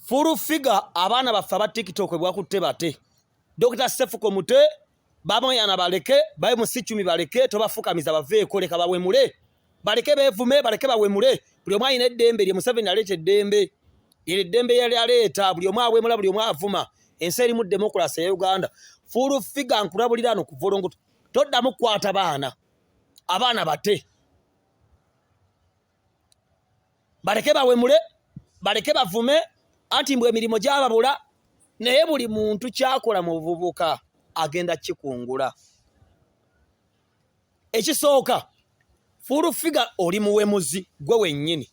Fullfigure abaana baffe ba TikTok bwakutte bate. Dr. Sefuko mute bamoyana baleke baye musichumi baleke tobafukamiza baveeko leka bawemule. Baleke bevume baleke bawemule. Buli omwa ine eddembe lye Museveni alete eddembe. Ile eddembe yali aleta buli omwa awemula buli omwa avuma. Ensi erimu demokrasi ya Uganda. Fullfigure nkulabulira no kuvolongo. Toddamu kwata abaana bate. Baleke bawemule baleke bavume anti mbwe emirimu gyababula naye buli muntu kyakola mu buvubuka agenda kikungula. Ekisooka Fullfigure oli muwemuzi gwe wennyini.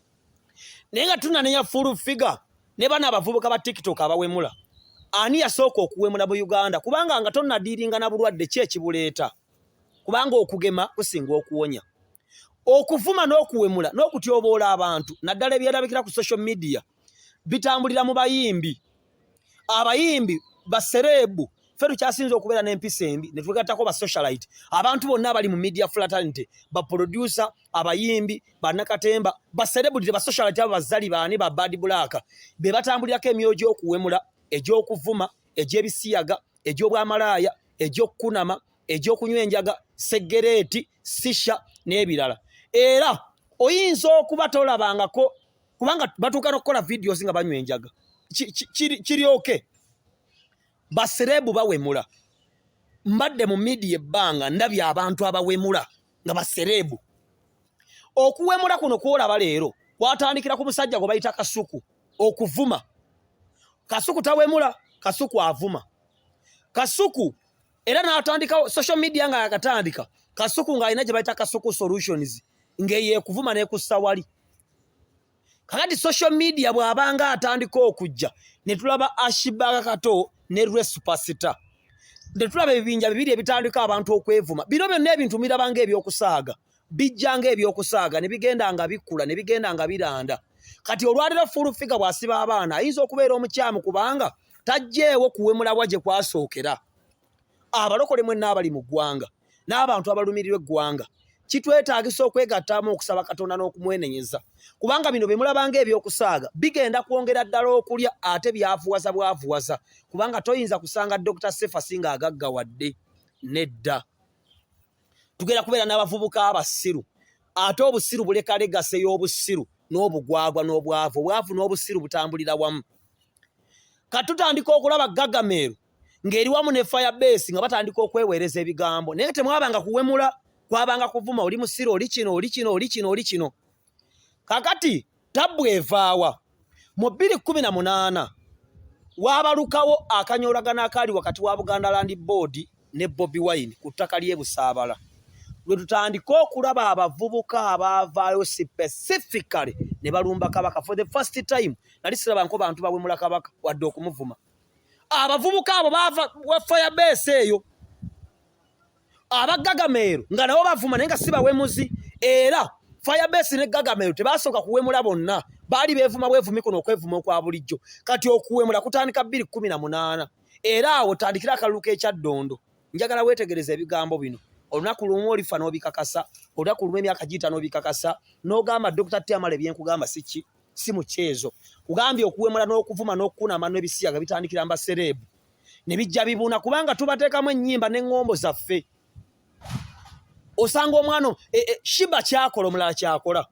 Naye nga tunanenya Fullfigure ne bana abavubuka ba TikTok abawemula. Ani yasooka okuwemula mu Uganda kubanga nga tonna diiringa na bulwadde ki ekibuleeta. Kubanga okugema kusinga okuwonya. Okuvuma n'okuwemula n'okutyoboola abantu naddala ebyerabikira ku social media bitambulira mu bayimbi. Abayimbi baserebu ffe tukyasinza okubeera n'empisa embi ne tugattako ba socialite. Abantu bonna abali mu media fraternity ba producer abayimbi bannakatemba baserebu ba socialite abo bazali baani ba bad black be batambulirako emyoyo gy'okuwemula egy'okuvuma egy'ebisiyaga egy'obwamalaaya egy'okkunama egy'okunywa enjaga segereeti sisha n'ebirala. Era oyinza okuba tolabangako kubanga batuuka n'okukola videos nga banywa enjaga kiri okay. Baserebu bawemula mbadde mu media ebbanga ndabye abantu abawemula nga baserebu. Okuwemula kuno kwolaba leero kwatandikira ku musajja gwe bayita Kasuku okuvuma. Kasuku tawemula, Kasuku avuma. Kasuku era n'atandika social media nga yakatandika Kasuku nga alina gye bayita Kasuku Solutions ngeye kuvuma n'ekussa wali. Kakati social media bw'abanga atandika okujja ne tulaba Ashibaga Kato ne Rwe Superstar. Ne tulaba ebibinja bibiri ebitandika abantu okwevuma. Bino byonna ebintu mirabanga ebyokusaaga. Bijjanga ebyokusaaga ne bigenda nga bikula ne bigenda nga biranda. Kati olwaliro Fullfigure bw'asiba abaana ayinza okubeera omukyamu kubanga tajjeewo kuwemula bwa gye kwasookera. Abalokole mwenna abali mu ggwanga n'abantu abalumirirwa eggwanga kitwetaagisa okwegattamu okusaba Katonda n'okumwenenyeza kubanga bino bye mulabanga ebyokusaaga bigenda kwongera ddala okulya ate byavuwaza bwavuwaza kubanga toyinza kusanga Dr. Sefa singa agaggawadde nedda. Tugenda kubeera n'abavubuka abasiru ate obusiru buleka legase y'obusiru n'obugwagwa n'obwavu obwavu n'obusiru butambulira wamu. Katutandika okulaba Gagameru ngeri wamu ne Firebase nga batandika okweweereza ebigambo naye temwabanga kuwemula kwabanga kuvuma oli musiro oli kino. Kakati tabbu evaawa mu 2018 waabalukawo akanyolagana akali wakati wa Buganda Land Board ne Bobi Wine ku ttaka ly'e Busaabala. Lwe tutandika okulaba abavubuka abaavaayo specifically ne balumba Kabaka for the first time. Nali siraba nko bantu bawemula Kabaka wadde okumuvuma. Abavubuka abo baava wa Firebase eyo abagagameero nga nabo bavuma naye nga si bawemuzi. Era Firebase ne Gagameero tebasooka kuwemula bonna baali beevuma bwevumi kuno okwevuma okwa bulijjo. Kati okuwemula kutandika 2018 era awo tandikira akalulu k'ekyaddondo. Njagala weetegereza ebigambo bino. Olunaku lumu olifa n'obikakasa, olunaku lumu emyaka giyita n'obikakasa n'ogamba Dr. Tiamale byenkugamba si mukyezo. Kugambye okuwemula n'okuvuma n'okkunama n'ebisiyaga bitandikira mbaserebu ne bijja bibuna kubanga tubateekamu ennyimba n'eŋŋombo zaffe. Osanga omwana Shiba kyakola omulala kyakola,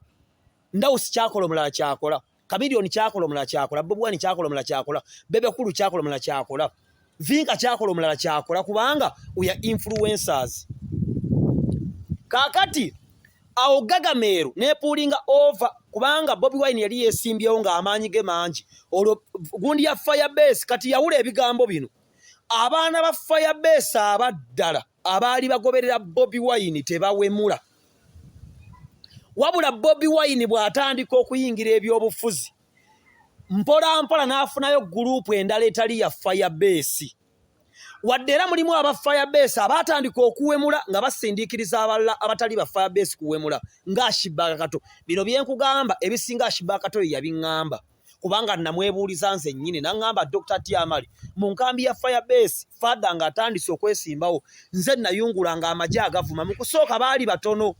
Ndawusi kyakola omulala kyakola, Kamiliyoni kyakola omulala kyakola, Bobi Wine kyakola omulala kyakola, Bebekulu kyakola omulala kyakola, Vinka kyakola omulala kyakola kubanga we are influencers. Kakati awo Gagameero nepuulinga over kubanga Bobi Wine yali yeesimbyewo ng'amaanyi ge mangi. Olwo gundi ya Firebase kati yawula ebigambo bino. Abaana ba Firebase abaddala abaali bagoberera Bobi Wine tebawemula. Wabula Bobi Wine bw'atandika okuyingira ebyobufuzi mpola mpola n'afunayo gurupu endala etali ya Firebase. Wadde era mulimu aba Firebase abatandika okuwemula nga basindiikiriza abalala abatali ba Firebase kuwemula nga Ashibaga Kato. Bino byenkugamba ebisinga Ashibaga Kato yabiŋŋamba kubanga namwebuuliza nze nnyini naŋŋamba Dr. Tiamale mu nkambi ya Firebase fadda nga atandise okwesimbawo nze nayungula nga amagye agavuma mu kusooka baali batono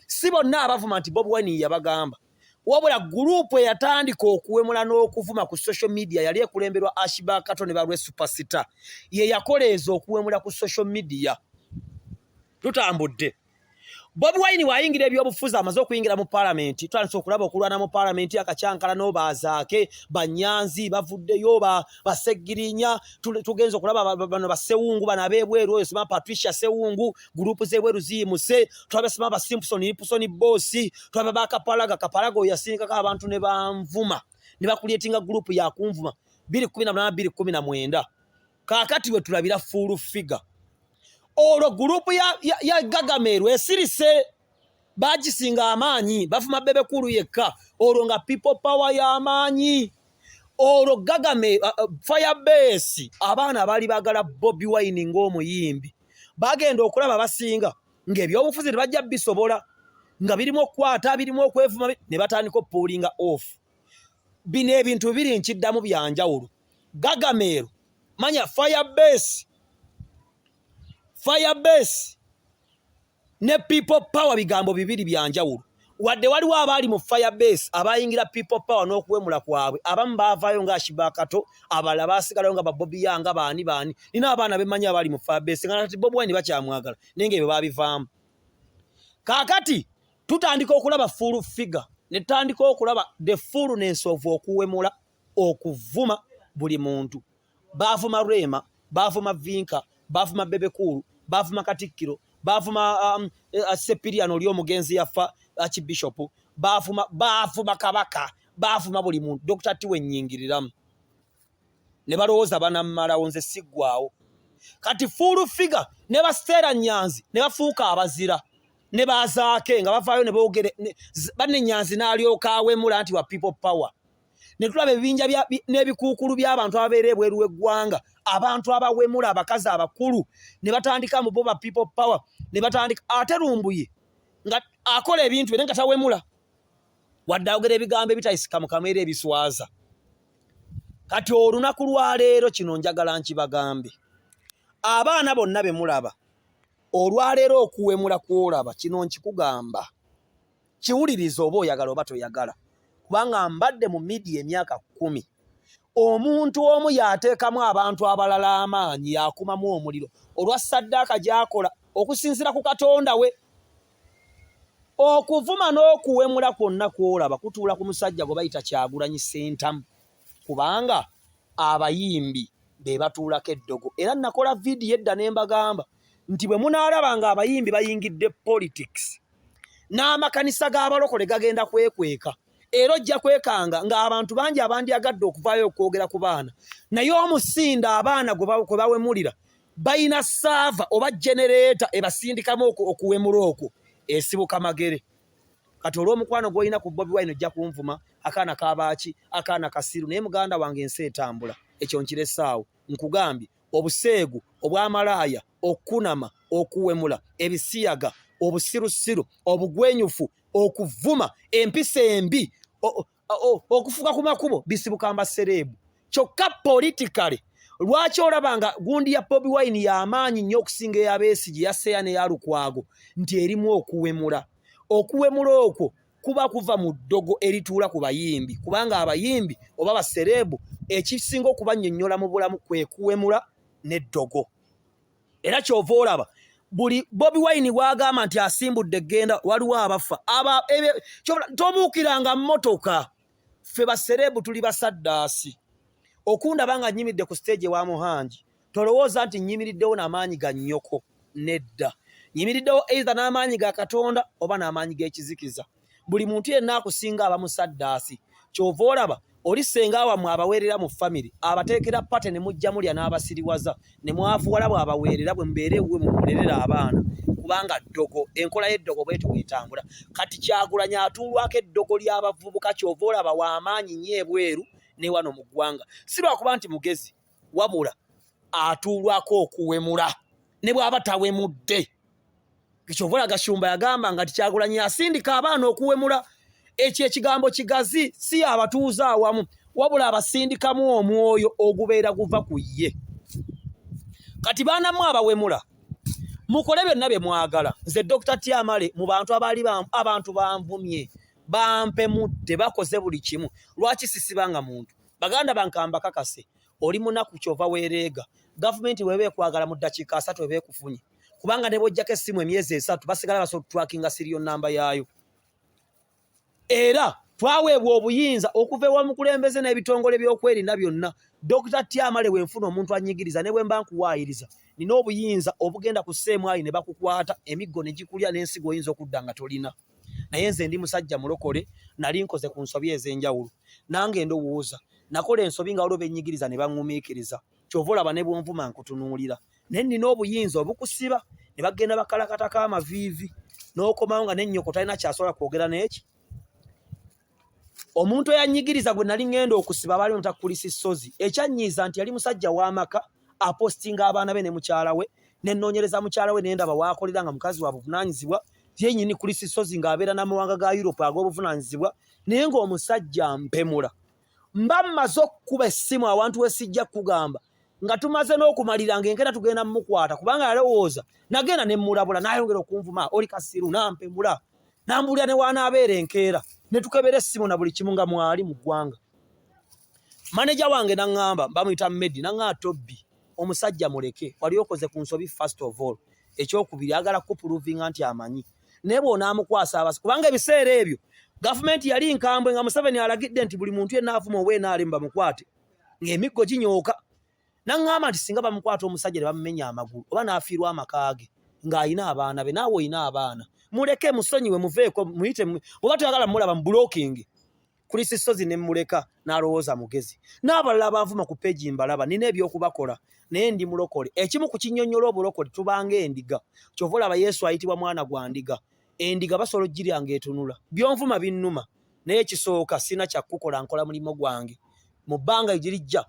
si bonna abavuma nti Bobi Wine yabagamba wabula gurupu eyatandika okuwemula n'okuvuma ku social media yali ekulemberwa Ashibakato ne balwe superstar ye yakoleeza okuwemula ku social media. Tutambudde Bobi Wine wayingira ebyobufuzi amaze okuyingira mu parliament twandise okulaba okulwana mu parliament akacyankala n'obazaake banyanzi bavuddeyo basegirinya tugenza okulaba bano basewungu bano abebweru oyo sima Patricia Sewungu gurupu zebweru ziyimuse twabe sima ba Simpson Bossi twabe bakapalaga kapalago yasinkako abantu ne banvuma ne bakulietinga gurupu ya kunvuma 2018 kakati we tulabira Fullfigure. Olo gurupu ya Gagameru esirise bagisinga amaanyi bafuma bebe kuru yekka olo nga people power ya amaanyi olo Gagameru Firebase abaana bali bagala Bobi Wine ng'omuyimbi bagenda okulaba basinga ng'ebyobufuzi tebajja bisobola nga birimo okwata birimo okwevuma ne batandika pulling off bino ebintu biri nkiddamu byanjawulo Gagameru manya Firebase ne people power bigambo bibiri byanjawulo wadde waliwo abali mu Firebase abayingira people power n'okuwemula kwabwe abamu baavaayo nga Ashibakato abalala baasigalayo nga Bobi yanga baani nina abaana bemanya abali mu Firebase nga nati Bobi Wine bakyamwagala nenge ebyo baabivaamu. Kaakati tutandika okulaba Fullfigure ne tutandika okulaba the fullness of okuwemula okuvuma buli muntu. Baavuma Rema, baavuma Vinka, baavuma Bebekulu, baavuma Katikkiro, baavuma Sepiriano oli omugenzi yafa Archbishop, baavuma Kabaka, baavuma buli muntu. Dr. Tiwe nnyingiriramu ne balowooza banammalawo nze siggwaawo. Kati Fullfigure ne basteera Nyanzi ne bafuuka abazira ne bazaake nga bavaayo ne boogere banne Nyanzi n'alyoka awemula nti wa people power. Ne tulaba ebibinja n'ebikuukulu by'abantu ababeera ebweru w'eggwanga abantu abawemula abakazi abakulu ne batandika mu boba people power ne batandika ate Lumbuye nga akola ebintu bye nga tawemula wadde ayogera ebigambo ebitayisika mu kamera ebiswaza. Kati olunaku lwa leero kino njagala nkibagambe abaana bonna be mulaba olwaleero okuwemula kwolaba kino nkikugamba kiwuliriza oba oyagala oba toyagala kubanga mbadde mu media emyaka 10 omuntu omu yateekamu abantu abalala amaanyi yakumamu omuliro olwa saddaaka gy'akola okusinzira ku Katonda we. Okuvuma n'okuwemula kwonna kwolaba kutuula ku musajja gwe bayita Kyagulanyi Ssentamu kubanga abayimbi be batuulako eddogo era nakola vidiyo edda ne mbagamba nti bwe munaalaba nga abayimbi bayingidde politics n'amakanisa g'abalokole gagenda kwekweka era ojja kwekanga nga abantu bangi abandyagadde okuvaayo okwogera ku baana naye omusinda abaana gwe bawemulira bayina saava oba genereeta ebasindikamu okuwemula okwo esibuka magere. Kati olw'omukwano gw'olina ku Bobi Wine ojja kunvuma akaana kabaaki akaana kasiru naye muganda wange ensi etambula ekyo nkiresaawo nkugambye obuseegu obwamalaaya okkunama okuwemula ebisiyaga obusirusiru obugwenyufu okuvuma empisa embi okufuka ku makubo bisibuka mbasereebu kyokka politikale. Lwaki olabanga gundi ya Bobi Wine y'amaanyi nnyo okusinga ey'Abesigye yaseya n'eyalukwago nti erimu okuwemula okwo kuba kuva mu ddogo erituula ku bayimbi kubanga abayimbi oba basereebu ekisinga okubannyonnyola mu bulamu kwe kuwemula n'eddogo. Era kyova olaba buli Bobi Wine bw'agamba nti asimbudde eggenda waliwo abafa tobuukiranga mmotoka ffe basereebu tuli basaddaasi okundaba nga nnyimiridde ku stage ewa Muhangi tolowooza nti nnyimiriddewo n'amaanyi ga nnyoko nedda nnyimiriddewo either n'amaanyi ga Katonda oba n'amaanyi g'ekizikiza. Buli muntu yenna akusinga aba musaddaasi kyova olaba oli senga awammwe abaweerera mu family abateekera pate ne mujja mulya n'abasiriwaza ne mwafuwala bw'abaweerera bwe mubeere ewuwe mumulerera abaana kubanga ddogo enkola y'eddogo bwetu bwetambula. Kati Kyagulanyi atuulwako eddogo ly'abavubuka kyova olaba w'amaanyi nnyo ebweru ne wano mu ggwanga si lwakuba nti mugezi wabula atuulwako okuwemula ne bw'aba tawemudde. Kyova olaba Gashumba yagamba nga Kyagulanyi asindika abaana okuwemula ekyo ekigambo kigazi si abatuuza awamu wabula abasindikamu omwoyo ogubeera guva ku ye. Kati baanamu abawemula mukole byonna bye mwagala. Nze Dr. Tiamale mu bantu abantu banvumye bampe mudde bakoze buli kimu lwaki sisibanga muntu baganda bankamba kakase oli munaku kyova wereega gavumenti webe kwagala mu ddakiika 3 webe kufunye kubanga ne bojjako essimu emyezi 3 basigala basobola trackinga serial number yaayo era twaweebwa obuyinza okuva ewa mukulembeze n'ebitongole by'okwerinda byonna Dr. Tyamale wenfuna omuntu anyigiriza ne bwe mba nkuwaayiriza nina obuyinza obugenda ku sseemwayi ne bakukwata emiggo ne gikulya n'ensigo oyinza okudda nga tolina naye nze ndi musajja mulokole nali nkoze ku nsobi ez'enjawulo nange ndowooza nakola ensobi nga waliwo bennyigiriza ne baŋŋumiikiriza kyova olaba ne bwonvuma nkutunuulira naye nina obuyinza obukusiba ne bagenda bakalakata k'amaviivi n'okomawo nga n'ennyoko talina kyasobola kwogera n'eki omuntu eyanyigiriza gwe nali ngenda okusiba bali mutakulisa sozi ekyanyiiza nti yali musajja w'amaka apostinga abaana be ne mukyala we nennoonyereza mukyala we nendaba waakolera nga mukazi wa buvunaanyizibwa yennyini kulisa sozi ng'abeera n'amawanga ga Europe ag'obuvunaanyizibwa naye ng'omusajja mpemula mba mmaze okkuba essimu awantu we sijja kugamba nga tumaze n'okumalira ng'enkera tugenda mmukwata kubanga yalowooza nagenda ne mmulabula n'ayongera okunvuma oli kasiru nampemula n'ambulira ne waanaabeera enkeera ne tukebera essimu na buli kimu nga mwali mu ggwanga maneja wange n'aŋŋamba bamuyita Medi n'aŋŋamba Tobbi omusajja muleke wali okoze ku nsobi first of all ekyokubiri agala kupuluvinga nti amanyi naye bw'onaamukwasa abasi kubanga ebiseera ebyo gavumenti yali nkambwe nga Museveni alagidde nti buli muntu yenna avuma obwenaali bamukwate ng'emiggo ginyooka n'aŋŋamba nti singa bamukwata omusajja ne bamumenya amagulu oba n'afiirwa amaka ge ng'ayina abaana be naawe oyina abaana muleke musonyiwe muveeko muyite oba toyagala mulaba mubulookingi kuli sisozi ne muleka n'alowooza mugezi n'abalala abanvuma ku peegi mbalaba nina ebyokubakola naye ndi mulokole ekimu ku kinnyonnyola obulokole tubanga endiga kyova olaba Yesu ayitibwa mwana gwa ndiga endiga basobola oggirya ng'etunula byonvuma binnuma naye ekisooka sina kyakukola nkola mulimo gwange mu bbanga egirijja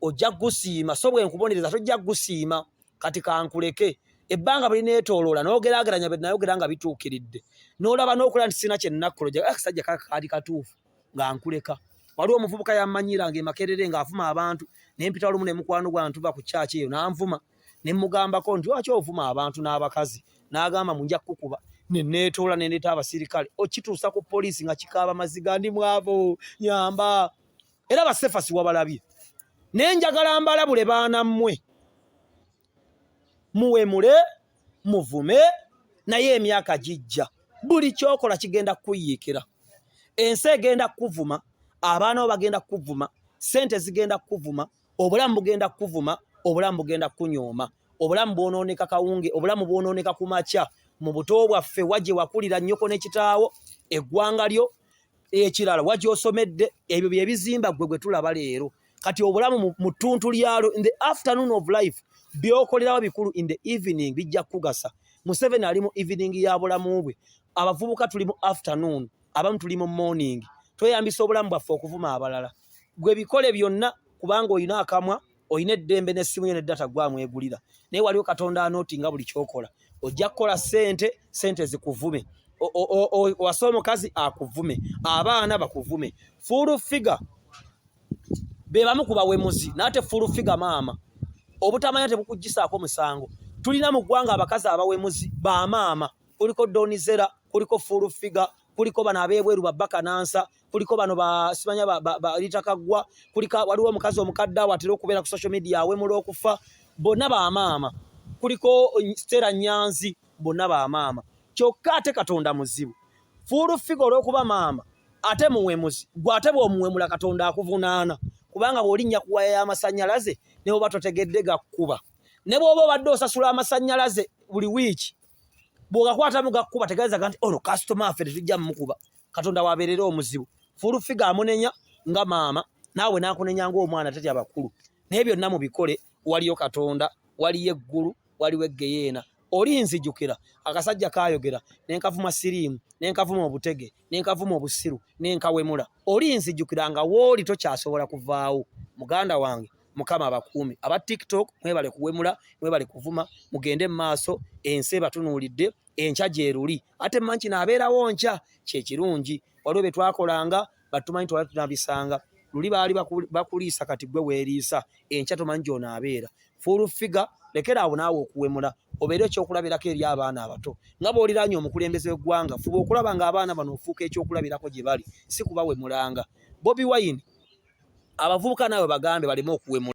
ojja gusiima so bwe nkubonereza tojja gusiima kati kankuleke ebbanga buli neetooloola n'ogeraageranya be nayogera nga bituukiridde n'olaba n'okola nti sina kye nnakkola akasajja kakaali katuufu nga nkuleka waliwo omuvubuka yammanyira ng'emakerere ng'avuma abantu ne mpita olumu ne mukwano gwange tuva ku kyaki eyo n'anvuma ne mmugambako nti lwaki ovuma abantu n'abakazi n'agamba munja kukuba ne neetoola ne ndeeta abasirikale okituusa ku poliisi nga kikaaba maziga ndi mwabo nyamba era basefasi wabalabye naye njagala mbalabule baana mmwe muwemule muvume naye emyaka gijja buli kyokola kigenda kuyiikira ensi egenda kuvuma abaana bo bagenda kuvuma sente zigenda kuvuma obulamu bugenda kuvuma obulamu bugenda kunyooma obulamu bwonooneka kawunge obulamu bwonooneka ku makya mu buto bwaffe wajje wakulira nnyoko n'ekitaawo eggwanga lyo ekirala wajje osomedde ebyo bye bizimba gwe tulaba leero kati obulamu mu ttuntu lyalo in the afternoon of life byokolerawo bikulu in the evening bijja kugasa Museveni ali mu evening ya bulamu bwe abavubuka tuli mu afternoon abamu tuli mu morning tweyambisa obulamu bwaffe okuvuma abalala gwe bikole byonna kubanga oyina akamwa oyina eddembe n'essimu yo n'eddata gwamwegulira naye waliwo Katonda anootinga buli kyokola ojja kukola sente zikuvume wasa omukazi akuvume abaana bakuvume Fullfigure be bamu ku bawemuzi naate Fullfigure maama obutamanya tebukugisaako musango tulina mu ggwanga abakazi abawemuzi ba maama kuliko Donizera kuliko Fullfigure kuliko bano abeebweru babbaka nansa kuliko bano basimanya litakagwa kuliko waliwo omukazi omukadde awatera okubeera ku social media awemula okufa bonna ba maama kuliko Stella Nyanzi bonna ba maama kyokka ate Katonda muzibu Fullfigure olw'okuba maama ate muwemuzi gwe ate bw'omuwemula Katonda akuvunaana kubanga bw'olinnya ku waya y'amasannyalaze ne bw'oba totegedde gakkuba ne bw'oba obadde osasula amasannyalaze buli wiiki bw'ogakwatamu gakkuba tegeeza nti ono kasitoma affe tetujja mmukuba Katonda wabeerera omuzibu Fullfigure amunenya nga maama naawe n'akunenya ng'omwana tatya bakulu naye byonna mu bikole waliyo Katonda waliyo eggulu waliwo eggeyeena oli nzijukira akasajja kaayogera nenkavuma siriimu nenkavuma obutege nenkavuma obusiru nenkawemula oli nzijukira nga wooli tokyasobola kuvaawo muganda wange Mukama abakuumi aba TikTok mwebale kuwemula mwebale kuvuma mugende mu maaso ensi batunuulidde enkya gyeruli ate mmanyi naabeerawo nkya kyekirungi waliwo bye twakolanga batumanyi twala tunabisanga luli baali bakuliisa kati gwe weeriisa enkya tomanyi gy'onaabeera. Fullfigure lekera awo naawe okuwemula obeere ekyokulabirako eri abaana abato nga bw'oliraanye omukulembeze w'eggwanga fuba okulaba ng'abaana bano ofuuka ekyokulabirako gye bali si kubawemulanga. Bobi Wine abavubuka naawe bagambe baleme okuwemula.